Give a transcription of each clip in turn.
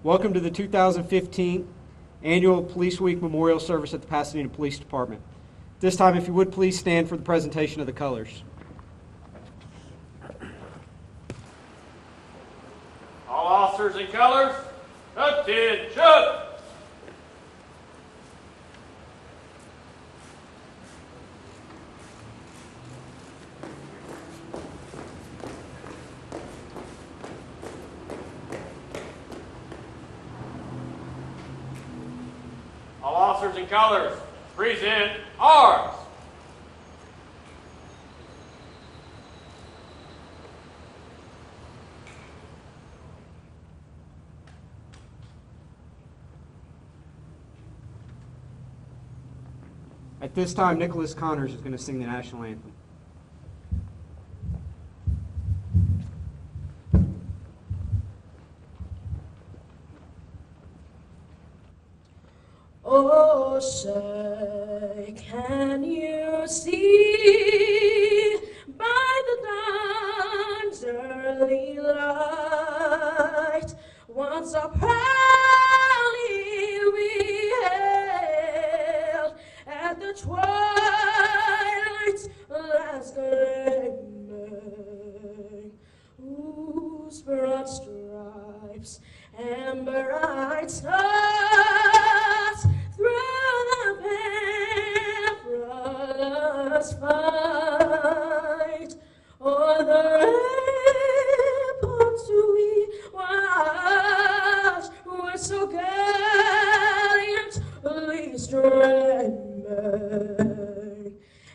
Welcome to the 2015 Annual Police Week Memorial Service at the Pasadena Police Department. This time, if you would, please stand for the presentation of the colors. All officers and colors, attention! All officers and colors, present arms. At this time, Nicholas Connors is going to sing the national anthem. Oh, say, can you see by the dawn's early light once so proudly we hailed at the twilight's last gleaming, whose broad stripes and bright stars through the perilous fight o'er the ramparts we watched were so gallantly streaming,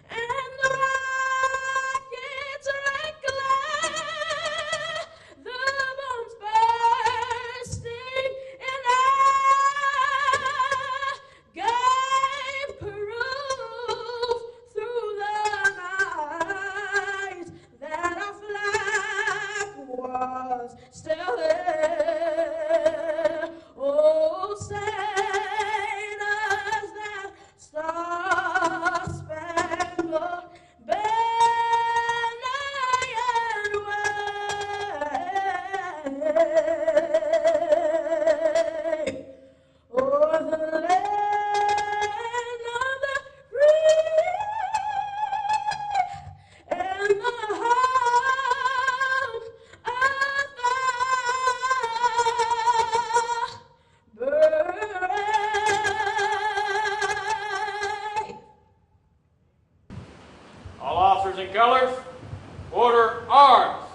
and the rockets like glare, the bombs bursting in air gave proof through the night that our flag was still there. Oh, say does that star-spangled banner yet wave o'er the land of the free and the home of the brave. All officers and colors, order arms.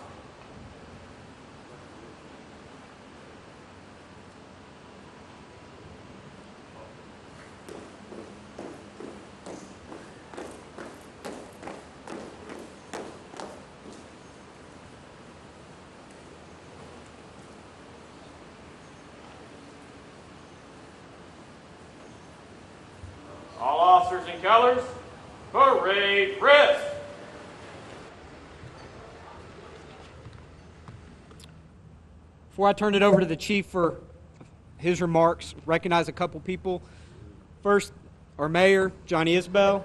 All officers and colors, parade rest. Before I turn it over to the chief for his remarks, recognize a couple people. First, our mayor, Johnny Isbell.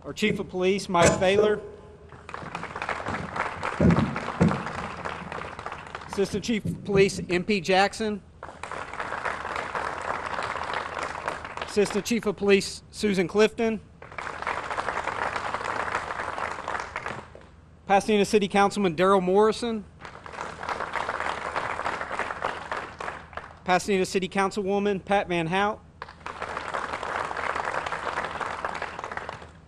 Our chief of police, Mike Thaler. Assistant Chief of Police, MP Jackson. Assistant Chief of Police, Susan Clifton. Pasadena City Councilman Darrell Morrison. Pasadena City Councilwoman Pat Van Hout.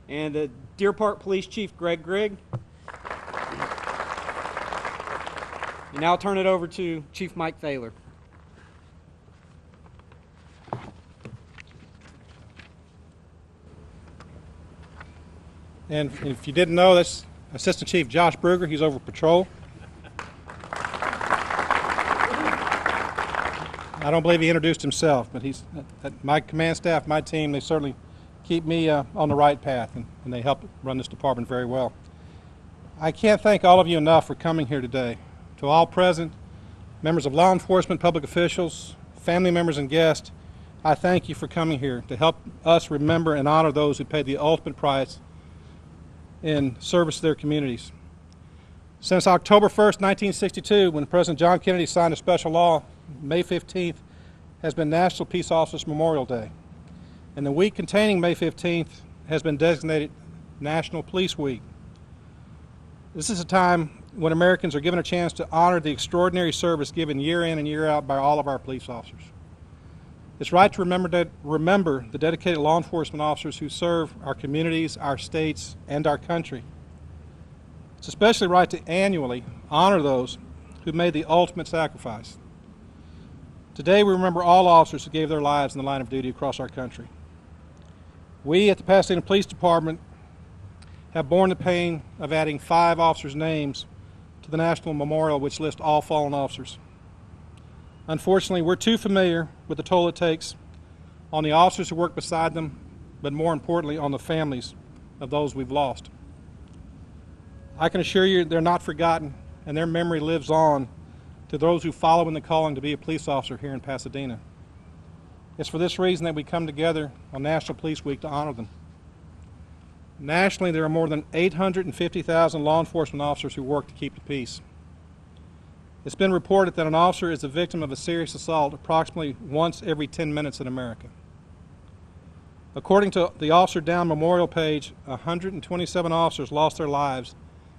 And the Deer Park Police Chief Greg Grigg. And now I'll turn it over to Chief Mike Thaler. And if you didn't know, that's Assistant Chief Josh Brugger. He's over patrol. I don't believe he introduced himself, but he's my command staff, my team. They certainly keep me on the right path, and they help run this department very well. I can't thank all of you enough for coming here today. To all present, members of law enforcement, public officials, family members, and guests, I thank you for coming here to help us remember and honor those who paid the ultimate price in service to their communities. Since October 1st, 1962, when President John Kennedy signed a special law, May 15th has been National Peace Officers Memorial Day. And the week containing May 15th has been designated National Police Week. This is a time when Americans are given a chance to honor the extraordinary service given year in and year out by all of our police officers. It's right to remember the dedicated law enforcement officers who serve our communities, our states, and our country. It's especially right to annually honor those who made the ultimate sacrifice. Today we remember all officers who gave their lives in the line of duty across our country. We at the Pasadena Police Department have borne the pain of adding 5 officers' names to the National Memorial, which lists all fallen officers. Unfortunately, we're too familiar with the toll it takes on the officers who work beside them, but more importantly, on the families of those we've lost. I can assure you they're not forgotten, and their memory lives on to those who follow in the calling to be a police officer here in Pasadena. It's for this reason that we come together on National Police Week to honor them. Nationally, there are more than 850,000 law enforcement officers who work to keep the peace. It's been reported that an officer is the victim of a serious assault approximately once every 10 minutes in America. According to the Officer Down Memorial page, 127 officers lost their lives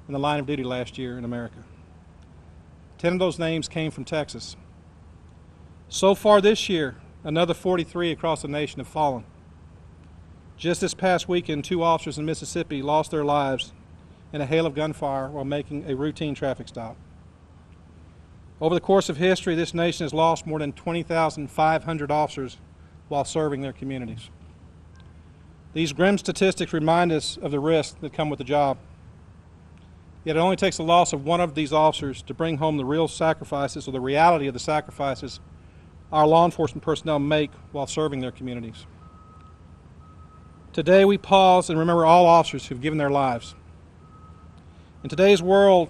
in the line of duty last year in America. 10 of those names came from Texas. So far this year, another 43 across the nation have fallen. Just this past weekend, 2 officers in Mississippi lost their lives in a hail of gunfire while making a routine traffic stop. Over the course of history, this nation has lost more than 20,500 officers while serving their communities. These grim statistics remind us of the risks that come with the job. Yet it only takes the loss of one of these officers to bring home the real sacrifices, or the reality of the sacrifices our law enforcement personnel make while serving their communities. Today we pause and remember all officers who've given their lives. In today's world,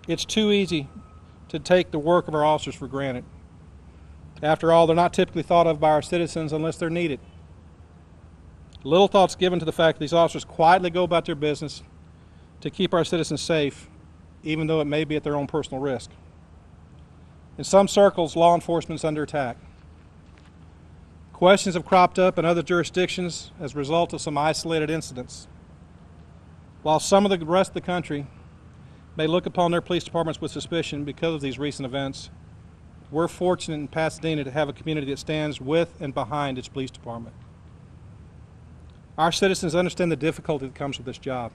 it's too easy to take the work of our officers for granted. After all, they're not typically thought of by our citizens unless they're needed. Little thought's given to the fact that these officers quietly go about their business to keep our citizens safe, even though it may be at their own personal risk. In some circles, law enforcement is under attack. Questions have cropped up in other jurisdictions as a result of some isolated incidents. While some of the rest of the country may look upon their police departments with suspicion because of these recent events, we're fortunate in Pasadena to have a community that stands with and behind its police department. Our citizens understand the difficulty that comes with this job.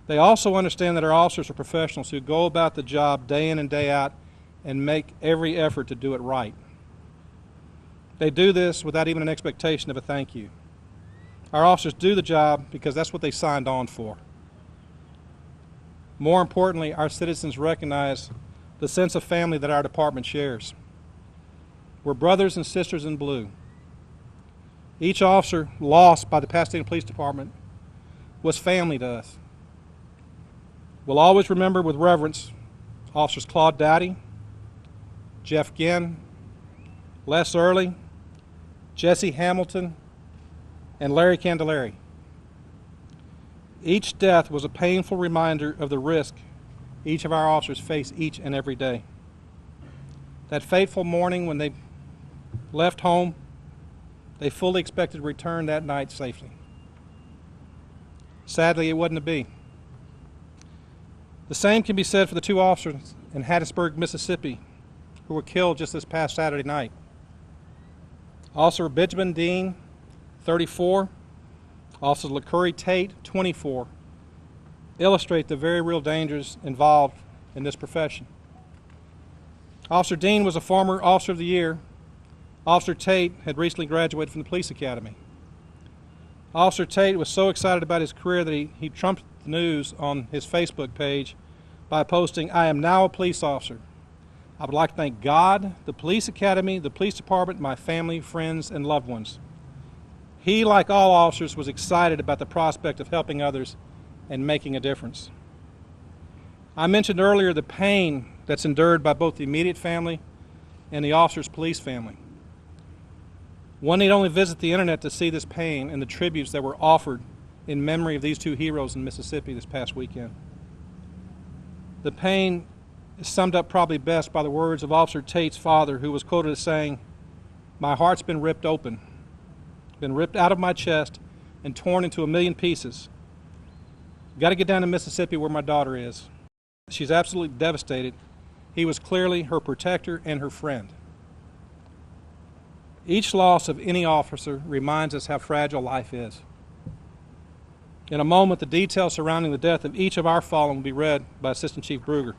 They also understand that our officers are professionals who go about the job day in and day out and make every effort to do it right. They do this without even an expectation of a thank you. Our officers do the job because that's what they signed on for. More importantly, our citizens recognize the sense of family that our department shares. We're brothers and sisters in blue. Each officer lost by the Pasadena Police Department was family to us. We'll always remember with reverence Officers Claude Dowdy, Jeff Ginn, Les Early, Jesse Hamilton, and Larry Candelaria. Each death was a painful reminder of the risk each of our officers face each and every day. That fateful morning when they left home, they fully expected to return that night safely. Sadly, it wasn't to be. The same can be said for the 2 officers in Hattiesburg, Mississippi, who were killed just this past Saturday night. Officer Benjamin Dean, 34, Officer LaCurry Tate, 24, illustrate the very real dangers involved in this profession. Officer Dean was a former Officer of the Year. Officer Tate had recently graduated from the Police Academy. Officer Tate was so excited about his career that he trumped the news on his Facebook page by posting, "I am now a police officer. I would like to thank God, the Police Academy, the Police Department, my family, friends, and loved ones." He, like all officers, was excited about the prospect of helping others and making a difference. I mentioned earlier the pain that's endured by both the immediate family and the officer's police family. One need only visit the internet to see this pain and the tributes that were offered in memory of these 2 heroes in Mississippi this past weekend. The pain is summed up probably best by the words of Officer Tate's father, who was quoted as saying, "My heart's been ripped open, been ripped out of my chest and torn into a million pieces. Got to get down to Mississippi where my daughter is. She's absolutely devastated. He was clearly her protector and her friend." Each loss of any officer reminds us how fragile life is. In a moment, the details surrounding the death of each of our fallen will be read by Assistant Chief Bruger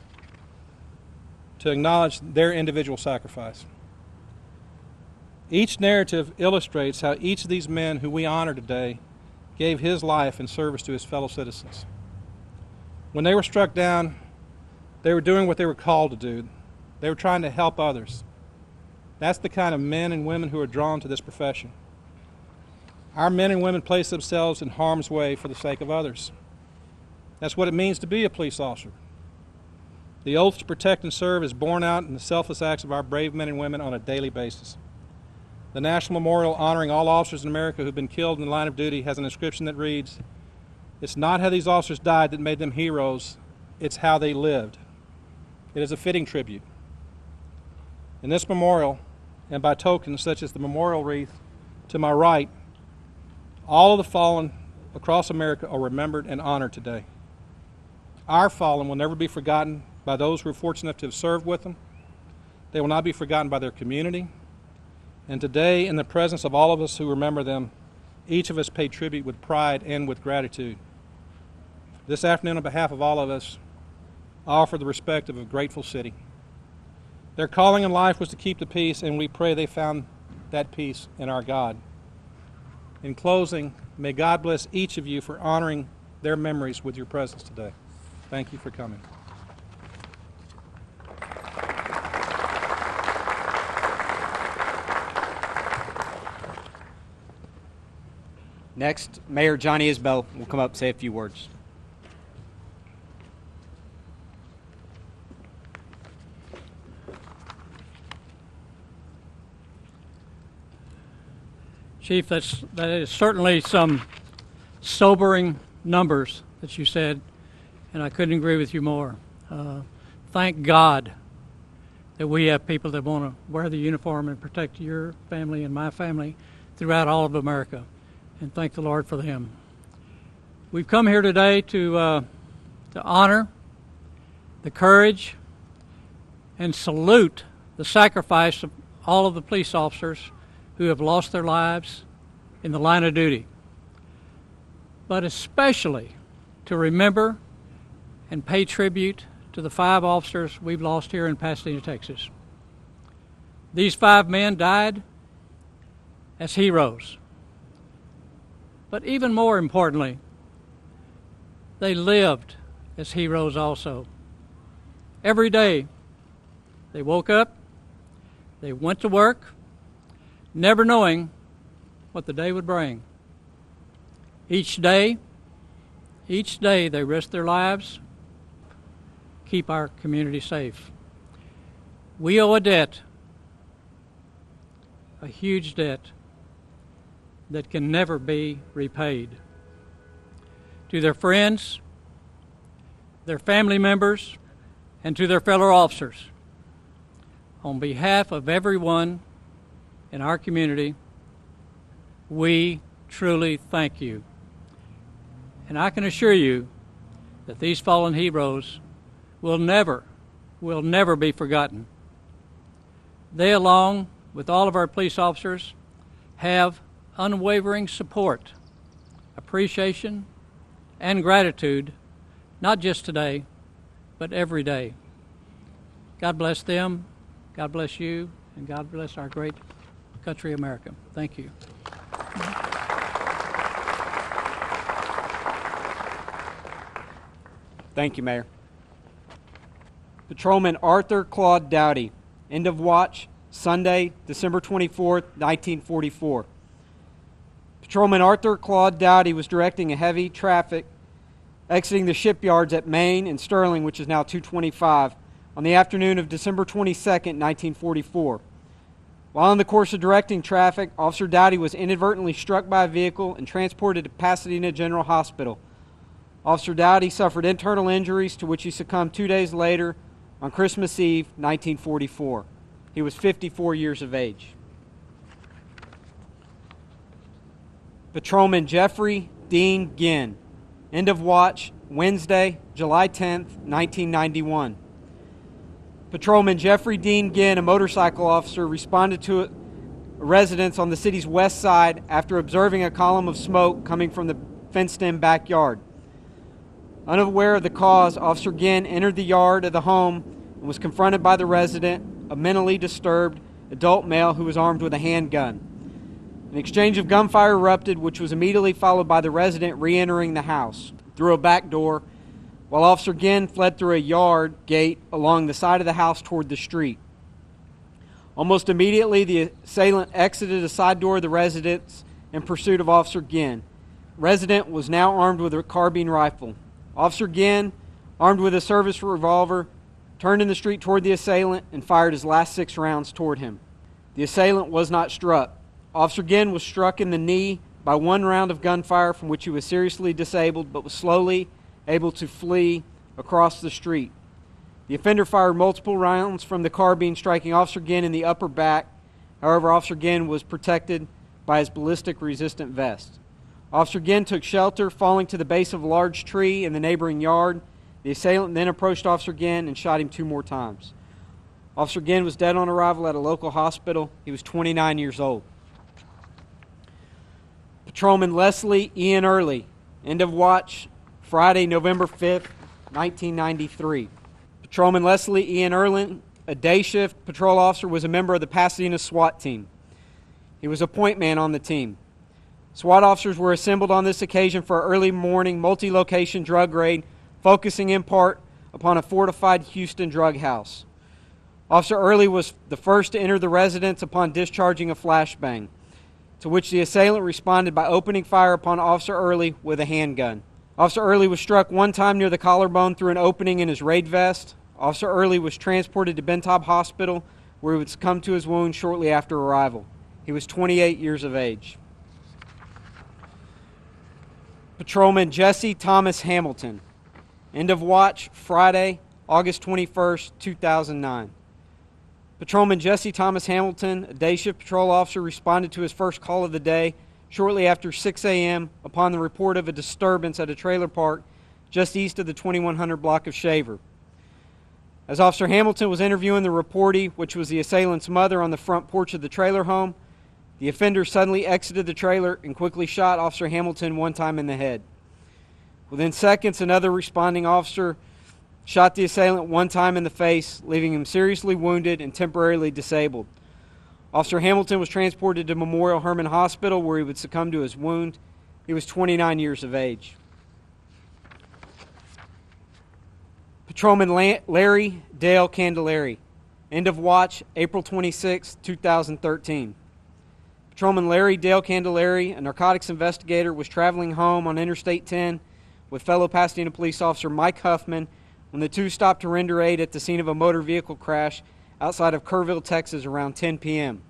to acknowledge their individual sacrifice. Each narrative illustrates how each of these men who we honor today gave his life in service to his fellow citizens. When they were struck down, they were doing what they were called to do. They were trying to help others. That's the kind of men and women who are drawn to this profession. Our men and women place themselves in harm's way for the sake of others. That's what it means to be a police officer. The oath to protect and serve is borne out in the selfless acts of our brave men and women on a daily basis. The National Memorial honoring all officers in America who've been killed in the line of duty has an inscription that reads, "It's not how these officers died that made them heroes, it's how they lived." It is a fitting tribute. In this memorial, and by tokens such as the memorial wreath to my right, all of the fallen across America are remembered and honored today. Our fallen will never be forgotten by those who are fortunate enough to have served with them. They will not be forgotten by their community. And today, in the presence of all of us who remember them, each of us pay tribute with pride and with gratitude. This afternoon, on behalf of all of us, I offer the respect of a grateful city. Their calling in life was to keep the peace, and we pray they found that peace in our God. In closing, may God bless each of you for honoring their memories with your presence today. Thank you for coming. Next, Mayor Johnny Isbell will come up and say a few words. Chief, that is certainly some sobering numbers that you said, and I couldn't agree with you more. Thank God that we have people that want to wear the uniform and protect your family and my family throughout all of America, and thank the Lord for them. We've come here today to honor the courage and salute the sacrifice of all of the police officers who have lost their lives in the line of duty, but especially to remember and pay tribute to the 5 officers we've lost here in Pasadena, Texas. These 5 men died as heroes, but even more importantly, they lived as heroes also. Every day they woke up, they went to work, never knowing what the day would bring. Each day they risked their lives, keep our community safe. We owe a debt, a huge debt that can never be repaid. To their friends, their family members, and to their fellow officers, on behalf of everyone in our community, we truly thank you. And I can assure you that these fallen heroes will never be forgotten. They, along with all of our police officers, have unwavering support, appreciation, and gratitude, not just today, but every day. God bless them, God bless you, and God bless our great country, America. Thank you. Thank you, Mayor. Patrolman Arthur Claude Dowdy, end of watch, Sunday, December 24th, 1944. Patrolman Arthur Claude Dowdy was directing a heavy traffic exiting the shipyards at Maine and Sterling, which is now 225, on the afternoon of December 22nd, 1944. While in the course of directing traffic, Officer Dowdy was inadvertently struck by a vehicle and transported to Pasadena General Hospital. Officer Dowdy suffered internal injuries to which he succumbed 2 days later on Christmas Eve, 1944. He was 54 years of age. Patrolman Jeffrey Dean Ginn. End of watch, Wednesday, July 10th, 1991. Patrolman Jeffrey Dean Ginn, a motorcycle officer, responded to a residence on the city's west side after observing a column of smoke coming from the fenced-in backyard. Unaware of the cause, Officer Ginn entered the yard of the home and was confronted by the resident, a mentally disturbed adult male who was armed with a handgun. An exchange of gunfire erupted, which was immediately followed by the resident re-entering the house through a back door, while Officer Ginn fled through a yard gate along the side of the house toward the street. Almost immediately, the assailant exited a side door of the residence in pursuit of Officer Ginn. The resident was now armed with a carbine rifle. Officer Ginn, armed with a service revolver, turned in the street toward the assailant and fired his last 6 rounds toward him. The assailant was not struck. Officer Ginn was struck in the knee by 1 round of gunfire from which he was seriously disabled but was slowly able to flee across the street. The offender fired multiple rounds from the carbine, striking Officer Ginn in the upper back. However, Officer Ginn was protected by his ballistic-resistant vest. Officer Ginn took shelter, falling to the base of a large tree in the neighboring yard. The assailant then approached Officer Ginn and shot him 2 more times. Officer Ginn was dead on arrival at a local hospital. He was 29 years old. Patrolman Leslie Ian Early. End of watch, Friday, November 5th, 1993. Patrolman Leslie Ian Early, a day shift patrol officer, was a member of the Pasadena SWAT team. He was a point man on the team. SWAT officers were assembled on this occasion for an early morning multi-location drug raid, focusing in part upon a fortified Houston drug house. Officer Early was the first to enter the residence upon discharging a flashbang, to which the assailant responded by opening fire upon Officer Early with a handgun. Officer Early was struck 1 time near the collarbone through an opening in his raid vest. Officer Early was transported to Bentob Hospital, where he would succumb to his wounds shortly after arrival. He was 28 years of age. Patrolman Jesse Thomas Hamilton. End of watch, Friday, August 21st, 2009. Patrolman Jesse Thomas Hamilton, a day shift patrol officer, responded to his first call of the day shortly after 6 a.m. upon the report of a disturbance at a trailer park just east of the 2100 block of Shaver. As Officer Hamilton was interviewing the reportee, which was the assailant's mother, on the front porch of the trailer home, the offender suddenly exited the trailer and quickly shot Officer Hamilton 1 time in the head. Within seconds, another responding officer shot the assailant 1 time in the face, leaving him seriously wounded and temporarily disabled. Officer Hamilton was transported to Memorial Hermann Hospital, where he would succumb to his wound. He was 29 years of age. Patrolman Larry Dale Candelari. End of watch, April 26, 2013. Patrolman Larry Dale Candelari, a narcotics investigator, was traveling home on Interstate 10 with fellow Pasadena police officer Mike Huffman when the two stopped to render aid at the scene of a motor vehicle crash outside of Kerrville, Texas, around 10 p.m.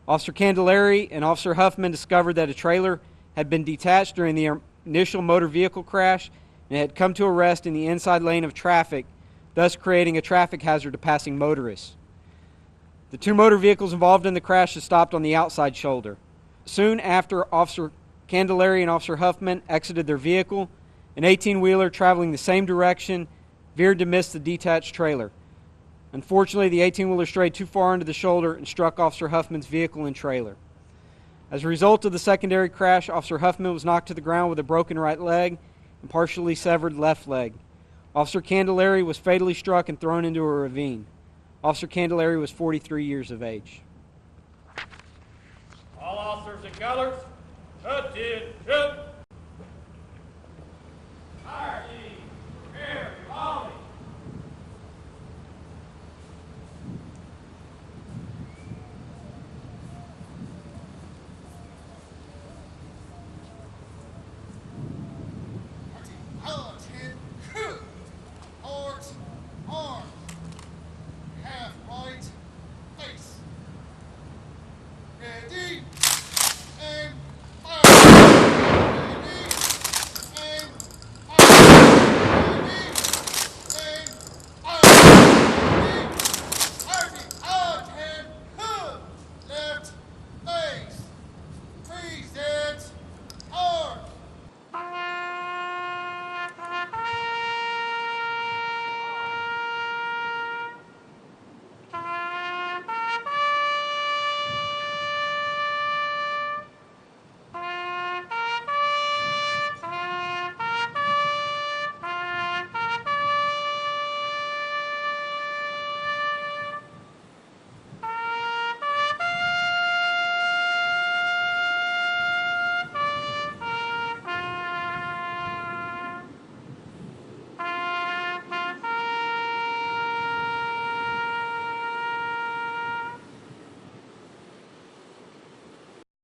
Officer Candelari and Officer Huffman discovered that a trailer had been detached during the initial motor vehicle crash and had come to a rest in the inside lane of traffic, thus creating a traffic hazard to passing motorists. The 2 motor vehicles involved in the crash had stopped on the outside shoulder. Soon after Officer Candelari and Officer Huffman exited their vehicle, an 18-wheeler traveling the same direction veered to miss the detached trailer. Unfortunately, the 18-wheeler strayed too far into the shoulder and struck Officer Huffman's vehicle and trailer. As a result of the secondary crash, Officer Huffman was knocked to the ground with a broken right leg and partially severed left leg. Officer Candelari was fatally struck and thrown into a ravine. Officer Candelari was 43 years of age. All officers and colors, attention!